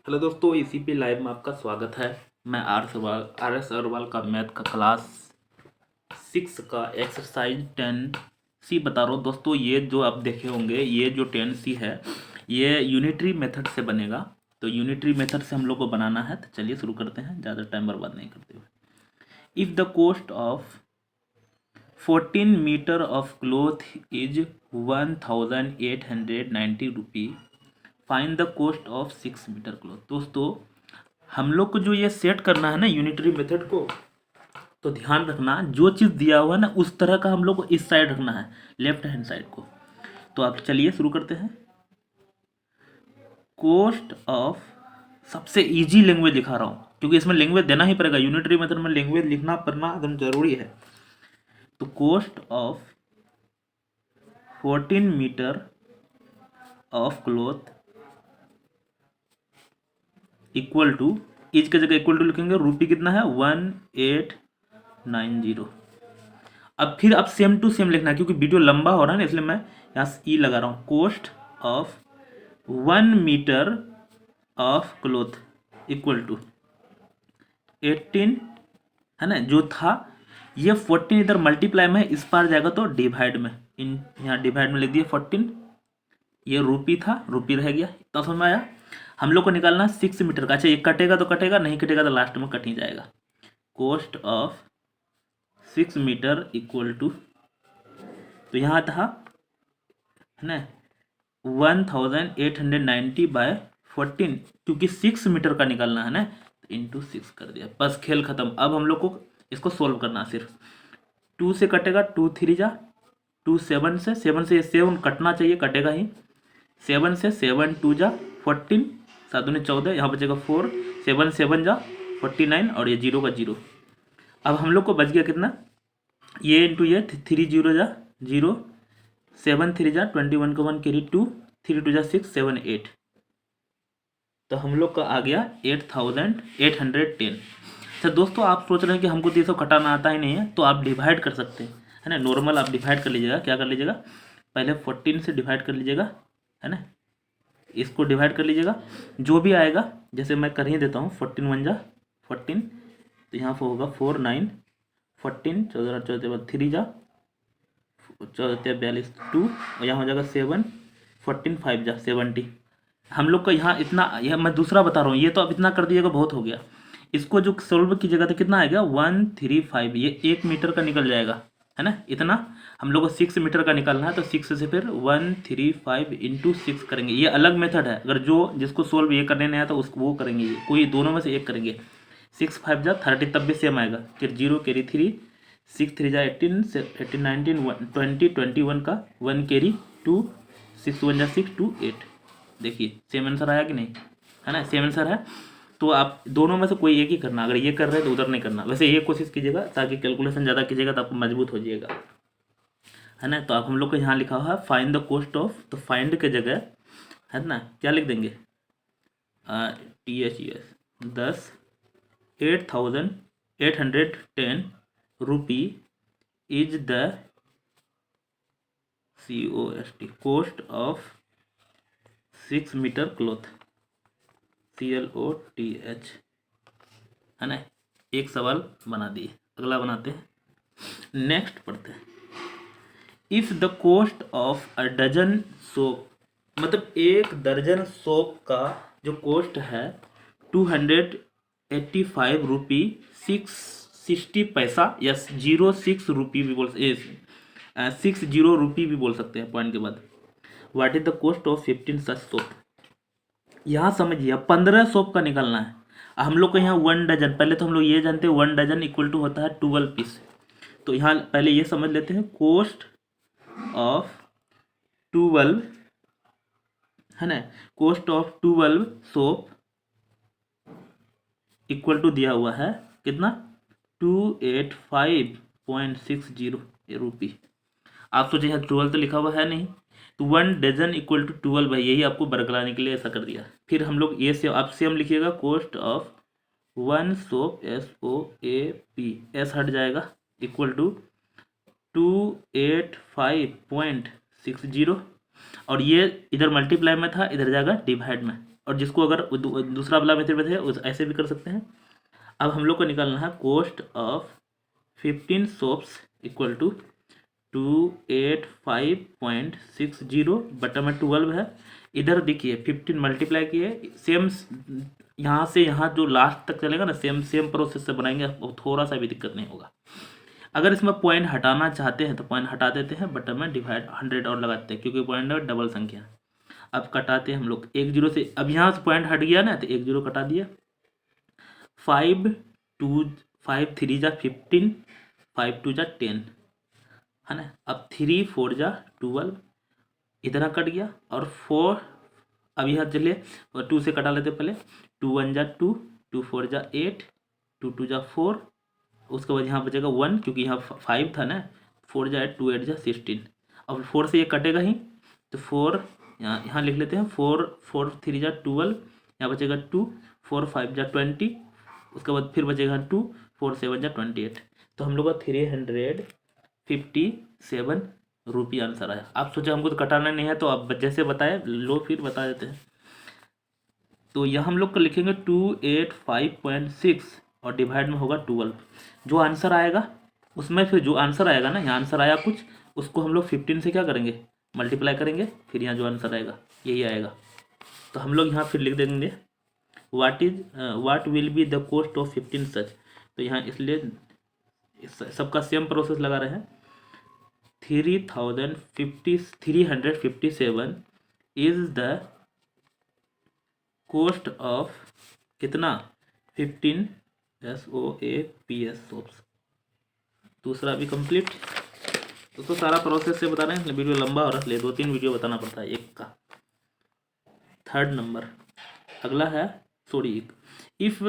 Hello दोस्तों, इसी पे लाइव में आपका स्वागत है। मैं आर एस अग्रवाल का मैथ का क्लास 6 का एक्सरसाइज 10C बता रहा हूँ। दोस्तों ये जो आप देखे होंगे, ये जो 10C है ये यूनिटरी मेथड से बनेगा। तो यूनिटरी मेथड से हम लोग को बनाना है। तो चलिए शुरू करते हैं, ज़्यादा टाइम बर्बाद नहीं करते हुए। If the cost of 14 metre of cloth is 1890 rupee, find the cost of 6 metre cloth. दोस्तों हम लोग को जो ये सेट करना है ना यूनिटरी मेथड को, तो ध्यान रखना जो चीज़ दिया हुआ है ना उस तरह का हम लोग को इस साइड रखना है, लेफ्ट हैंड साइड को। तो आप चलिए शुरू करते हैं। कॉस्ट ऑफ, सबसे इजी लैंग्वेज दिखा रहा हूँ क्योंकि इसमें लैंग्वेज देना ही पड़ेगा। यूनिटरी मेथड में लैंग्वेज लिखना पढ़ना एकदम जरूरी है। तो cost of 14 metre of cloth equal to, is की जगह इक्वल टू लिखेंगे, रुपी कितना है 1890। अब फिर अब सेम टू सेम लिखना है क्योंकि वीडियो लंबा हो रहा है ना, इसलिए मैं यहाँ ई लगा रहा हूँ। Cost of 1 metre of cloth equal to 18, है ना। जो था ये 14 इधर मल्टीप्लाई में, इस पार जाएगा तो डिवाइड में, इन यहाँ डिवाइड में लिख दिए 14। ये रुपी था, रुपी रह गया। तो समझ में आया। हम लोग को निकालना 6 मीटर का। अच्छा ये कटेगा तो कटेगा, नहीं कटेगा तो लास्ट में कट ही जाएगा। Cost of 6 metre equal to, तो यहाँ था है ना 1890 बाय 14, क्योंकि 6 मीटर का निकालना है ना, तो इंटू 6 कर दिया। बस खेल खत्म। अब हम लोग को इसको सोल्व करना है। सिर्फ 2 से कटेगा, 2 3 जा 2, 7 से 7 कटना चाहिए, कटेगा ही। 7 से 7 2 जा 14, 7 दूनी 14, यहाँ बचेगा 4, 7 7 जा 49 और ये 0 का 0। अब हम लोग को बच गया कितना, ये इंटू ये 3 0 जा 0, 7 3 जा 21 का 1 कैरी 2, 3 2 जा 6 7 8। तो हम लोग का आ गया 8810। अच्छा दोस्तों आप सोच रहे हैं कि हमको तो ये सब घटाना आता ही नहीं है, तो आप डिवाइड कर सकते हैं, है ना। नॉर्मल आप डिवाइड कर लीजिएगा। क्या कर लीजिएगा, पहले 14 से डिवाइड कर लीजिएगा, है ना। इसको डिवाइड कर लीजिएगा, जो भी आएगा, जैसे मैं कर ही देता हूँ। 14 1 जा 14, तो यहाँ पर होगा 4 9 14, 14 14 3 जा 14 42 2, और यहाँ हो जाएगा 7 14 5 जा 70। हम लोग का यहाँ इतना, यह मैं दूसरा बता रहा हूँ, ये तो अब इतना कर दिएगा बहुत हो गया। इसको जो सोल्व कीजिएगा तो कितना आएगा 135, ये 1 मीटर का निकल जाएगा, है ना। इतना हम लोग को 6 मीटर का निकालना है, तो 6 से फिर 135 इंटू 6 करेंगे। ये अलग मेथड है, अगर जो जिसको सोल्व ये करने नहीं आता उसको वो करेंगे, ये कोई दोनों में से एक करेंगे। 6 5 जा 30, तब भी सेम आएगा। फिर 0 कैरी 3, 6 3 जा 18 18 19 20 21 का 1 कैरी 2, 6 1 जा 6 2 8। देखिए सेम आंसर आया कि नहीं, है ना, सेम आंसर है। तो आप दोनों में से कोई एक ही करना, अगर ये कर रहे हैं तो उधर नहीं करना। वैसे ये कोशिश कीजिएगा ताकि कैलकुलेशन ज़्यादा कीजिएगा तो आपको मजबूत हो जाइएगा, है ना। तो आप हम लोग को यहाँ लिखा हुआ है फाइंड द कॉस्ट ऑफ, तो फाइंड के जगह है ना क्या लिख देंगे, THES 10 8810 rupee is the COST, cost of 6 metre cloth, CLOTH, है ना। एक सवाल बना दिए, अगला बनाते हैं। नेक्स्ट पढ़ते हैं। If the cost of a dozen soap, मतलब 1 दर्जन सोप का जो कॉस्ट है 285 रुपी 660 पैसा, या 06 रुपी भी बोल 60 रुपी भी बोल सकते हैं पॉइंट के बाद। What is the cost of 15 such soap. यहाँ समझिए 15 सोप का निकालना है। हम लोग को यहाँ 1 डजन, पहले तो हम लोग ये जानते हैं 1 डजन इक्वल टू होता है 12 पीस। तो यहाँ पहले ये समझ लेते हैं, कॉस्ट ऑफ 12, है ना, cost of 12 soap equal to दिया हुआ है कितना 285.60 रुपी। आप सोचिए यहाँ 12 तो लिखा हुआ है नहीं, तो 1 डजन इक्वल टू 12 भाई, यही आपको बरकराने के लिए ऐसा कर दिया। फिर हम लोग ये से आप सेम लिखिएगा, cost of 1 soap SOAP, S हट जाएगा, इक्वल टू 285.60 और ये इधर मल्टीप्लाई में था, इधर जाएगा डिवाइड में। और जिसको अगर दूसरा वाला मेथड में थे उस ऐसे भी कर सकते हैं। अब हम लोग को निकालना है cost of 15 soaps equal to 285.60 बटा में 12 है। इधर देखिए 15 मल्टीप्लाई किए, सेम यहाँ से यहाँ जो लास्ट तक चलेगा ना, सेम सेम प्रोसेस से बनाएंगे, थोड़ा सा भी दिक्कत नहीं होगा। अगर इसमें पॉइंट हटाना चाहते हैं तो पॉइंट हटा देते हैं, बटा में डिवाइड 100 और लगाते हैं, क्योंकि पॉइंट डबल संख्या। अब कटाते हैं हम लोग 1 0 से। अब यहाँ से पॉइंट हट गया ना, तो 1 0 कटा दिया। 5 3 जा 15, 5 2 जा 10 है ना। अब 3 4 जा 12, इधर कट गया। और 4, अब यहाँ चलिए 2 से कटा लेते पहले। 2 1 जा 2, 2 4 जा 8, 2 2 जा 4, उसके बाद यहाँ बचेगा 1, क्योंकि यहाँ 5 था ना। 4 जा 8, 2 8 जा 16। अब 4 से ये कटेगा ही, तो 4 यहाँ लिख लेते हैं। 4 4 3 जा 12, यहाँ बचेगा 2, 4 5 जा 20, उसके बाद फिर बचेगा 2, 4 7 जा 28। तो हम लोग का 357 रुपये आंसर आया। आप सोचे हमको तो कटाना नहीं है, तो आप जैसे बताए लो, फिर बता देते हैं। तो यह हम लोग को लिखेंगे 285.6 और डिवाइड में होगा 12। जो आंसर आएगा उसमें फिर जो आंसर आएगा ना, यहाँ आंसर आया कुछ, उसको हम लोग 15 से क्या करेंगे, मल्टीप्लाई करेंगे, फिर यहाँ जो आंसर आएगा यही आएगा। तो हम लोग यहाँ फिर लिख देंगे what will be the cost of 15 सच। तो यहाँ इसलिए सबका सेम प्रोसेस लगा रहे हैं। 357 इज द कॉस्ट ऑफ कितना, 15 सोप्स। दूसरा भी कंप्लीट। तो सारा प्रोसेस से बता रहे हैं, वीडियो लंबा हो रहा है इसलिए 2-3 वीडियो बताना पड़ता है एक का। 3rd नंबर अगला है, sorry, if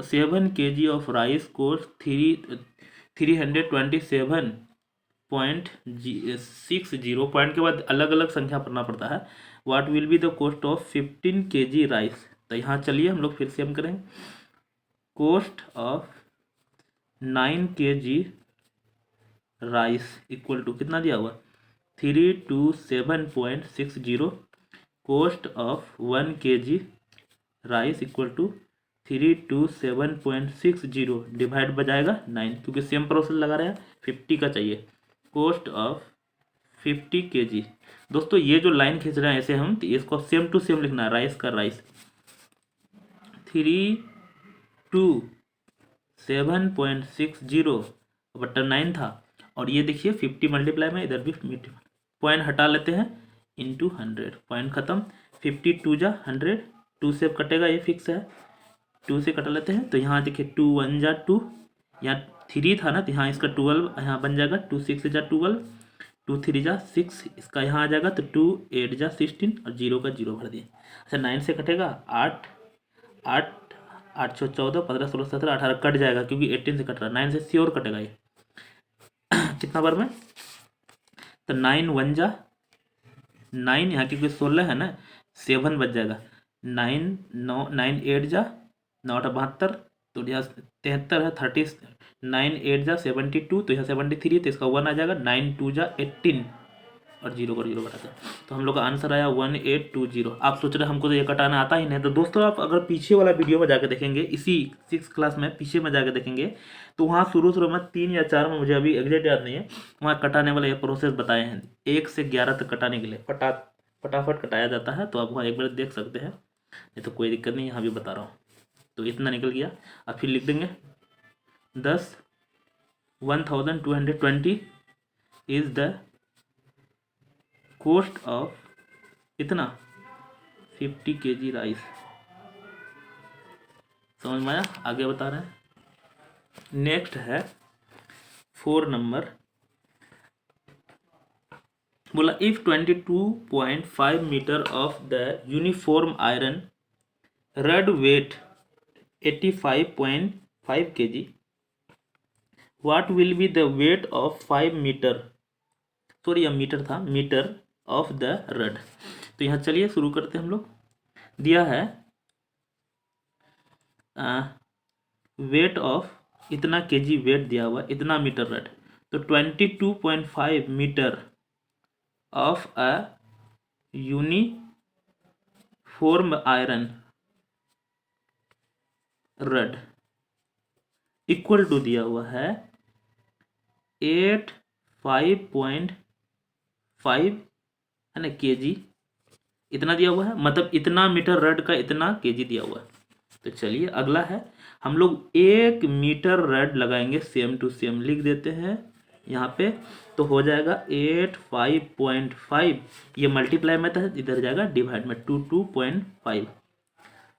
7 kg of rice cost 327.60, point के बाद अलग अलग संख्या पढ़ना पड़ता है। What will be the cost of 15 kg rice. तो यहाँ चलिए हम लोग फिर से हम करेंगे। Cost of 9 kg rice equal to कितना दिया हुआ, 327.60। Cost of 1 kg rice equal to 327.60 divide बजाएगा 9, क्योंकि सेम प्रोसेस लगा रहे हैं। 50 का चाहिए, कॉस्ट ऑफ 50 kg। दोस्तों ये जो लाइन खींच रहे हैं ऐसे हम, तो इसको सेम टू सेम लिखना है। राइस का राइस 327.60 बटा 9 था, और ये देखिए 50 मल्टीप्लाई में, इधर भी पॉइंट हटा लेते हैं, इंटू 100, पॉइंट खत्म। 52 जा 100, 2 से कटेगा, ये फिक्स है, 2 से कटा लेते हैं। तो यहाँ देखिए 2 1 जा 2, यहाँ 3 था ना, तो यहाँ इसका 12 यहाँ बन जाएगा। 2 6 जा 12, 2 3 जा 6, इसका यहाँ आ जाएगा। तो 2 8 जा 16 और 0 का 0 भर दिए। अच्छा 9 से कटेगा 8 8 8 6 14 15 16 17 18 कट जाएगा, क्योंकि 18 से कट रहा है। 9 से श्योर कटेगा ये कितना बार में, तो 9 1 जा 9, यहाँ क्योंकि 16 है ना, 7 बच जाएगा। 9 9 9 8 जा 9 72, तो यहाँ 73 है। 30 9 8 जा 72, तो यहाँ 73, तो इसका 1 आ जाएगा। 9 2 जा 18 और 0 को 0 बढ़ाते हैं, तो हम लोग का आंसर आया 1820। आप सोच रहे हैं हमको तो ये कटाना आता ही नहीं। तो दोस्तों आप अगर पीछे वाला वीडियो में जाकर देखेंगे, इसी 6 क्लास में पीछे में जाकर देखेंगे, तो वहाँ शुरू में 3 या 4 में, मुझे अभी एग्जैक्ट याद नहीं है, वहाँ कटाने वाले ये प्रोसेस बताए हैं। 1 से 11 तक कटाने के लिए फटाफट कटाया जाता है। तो आप वहाँ एक बार देख सकते हैं, नहीं तो कोई दिक्कत नहीं, यहाँ भी बता रहा हूँ। तो इतना निकल गया। अब फिर लिख देंगे 1220 इज द कॉस्ट ऑफ इतना 50 kg राइस। समझ में आया? आगे बता रहे हैं। नेक्स्ट है 4 नंबर, बोला if 22.5 metre of the uniform iron rod weight 85.5 kg, what will be the weight of 5 metre, sorry यह मीटर था, मीटर ऑफ द रड। तो यहाँ चलिए शुरू करते हैं हम लोग। दिया है वेट ऑफ इतना केजी, वेट दिया हुआ इतना मीटर रड। तो 22.5 metre of a uniform iron rod equal to दिया हुआ है 85.5 है ना केजी, इतना दिया हुआ है, मतलब इतना मीटर रड का इतना केजी दिया हुआ है। तो चलिए अगला है, हम लोग 1 मीटर रड लगाएंगे, सेम टू सेम लिख देते हैं यहाँ पे। तो हो जाएगा 85.5, ये मल्टीप्लाई में था, इधर जाएगा डिवाइड में 2.5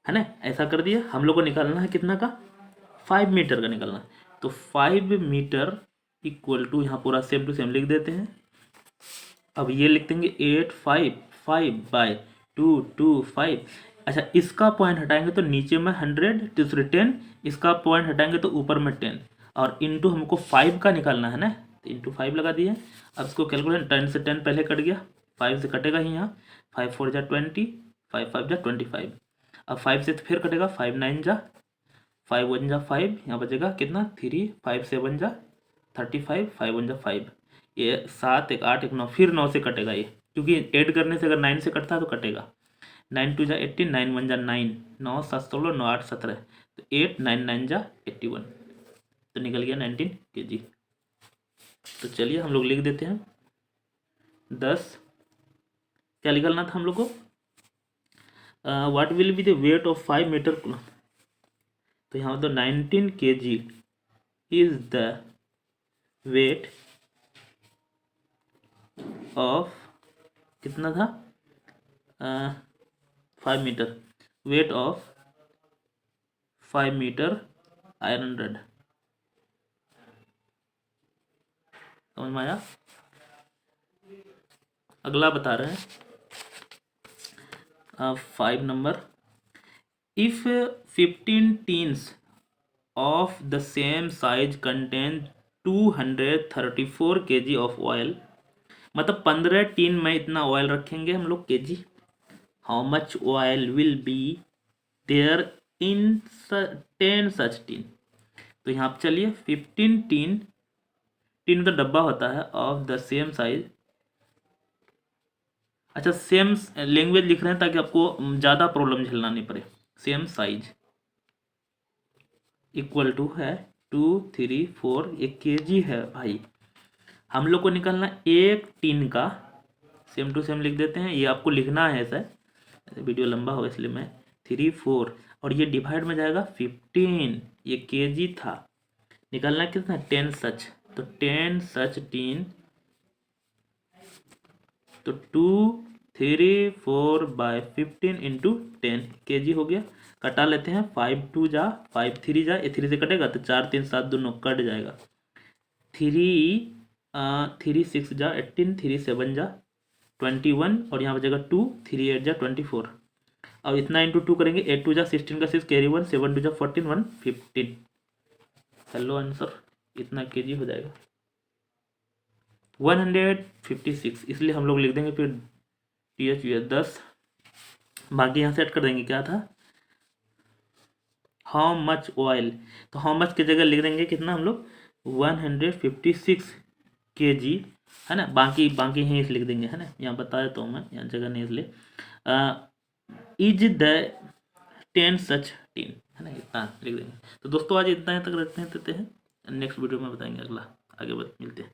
है ना। ऐसा कर दिया। हम लोग को निकालना है कितना का, 5 मीटर का निकालना है। तो 5 मीटर इक्वल टू, यहाँ पूरा सेम टू सेम लिख देते हैं। अब ये लिख देंगे 855/225। अच्छा, इसका पॉइंट हटाएंगे तो नीचे में 100, दूसरे 10, इसका पॉइंट हटाएंगे तो ऊपर में 10, और इंटू हमको 5 का निकालना है ना, तो इंटू 5 लगा दिए। अब इसको कैलकुलेट, 10 से 10 पहले कट गया, 5 से कटेगा ही यहाँ, 5 4 जा 20, 5 5 जा 25। अब 5 से फिर कटेगा, 5 9 जा, 5 1 जा 5, यहाँ बचेगा कितना 3, 5 7 जा 35, 5 1 जा 5, ये 7 1 8 1 9, फिर 9 से कटेगा ये, क्योंकि ऐड करने से अगर 9 से कटता है तो कटेगा। 9 2 जा 18, 9 1 जा 9, 9 7 16, 9 8 17, तो 8 9 9 जा 81, तो निकल गया 19 kg। तो चलिए हम लोग लिख देते हैं 10, क्या निकलना था हम लोग को, what will be the weight of 5 metre. तो यहाँ तो 19 kg is the weight of, कितना था, 5 metre, weight of 5 metre iron rod. समझ में आया। अगला बता रहे हैं 5 number, if 15 tins of the same size contain 234 kg of oil, मतलब 15 टीन में इतना ऑयल रखेंगे हम लोग KG, how much oil will be there in 10 such tin. तो यहाँ पे चलिए 15 टीन, टीन का डब्बा होता है, ऑफ द सेम साइज, अच्छा सेम लैंग्वेज लिख रहे हैं ताकि आपको ज़्यादा प्रॉब्लम झेलना नहीं पड़े। सेम साइज इक्वल टू है 234, ये केजी है भाई। हम लोग को निकालना एक टीन का, सेम टू सेम लिख देते हैं, ये आपको लिखना है ऐसा, वीडियो लंबा होगा इसलिए मैं 3 4, और ये डिवाइड में जाएगा 15, ये केजी था, निकालना कितना 10 सच, तो 10 सच टीन, तो 234/15 इंटू 10 केजी हो गया। कटा लेते हैं, 5 2 जा 5 3 जा, ये 3 से कटेगा तो 4 3 7 दोनों कट जाएगा, 3 6 जा 18, 3 7 जा 21, और यहाँ बचेगा 2, 3 8 जा 24। अब इतना इंटू 2 करेंगे, 8 2 जा 16 का 6 कैरी 1, 7 2 जा 14, 1 15। हेलो आंसर इतना केजी हो जाएगा 156, इसलिए हम लोग लिख देंगे फिर TH 10, बाकी यहाँ सेट कर देंगे, क्या था हाउ मच ऑयल, तो हाउ मच की जगह लिख देंगे कितना हम लोग 156 kg है ना, बाकी यहीं से लिख देंगे है ना, यहाँ बता देता हूँ मैं, यहाँ जगह नहीं इसलिए, इज द 10 सच टीन है ना, इतना लिख देंगे। तो दोस्तों आज इतना तक रखते हैं, नेक्स्ट वीडियो में बताएंगे अगला, आगे मिलते हैं।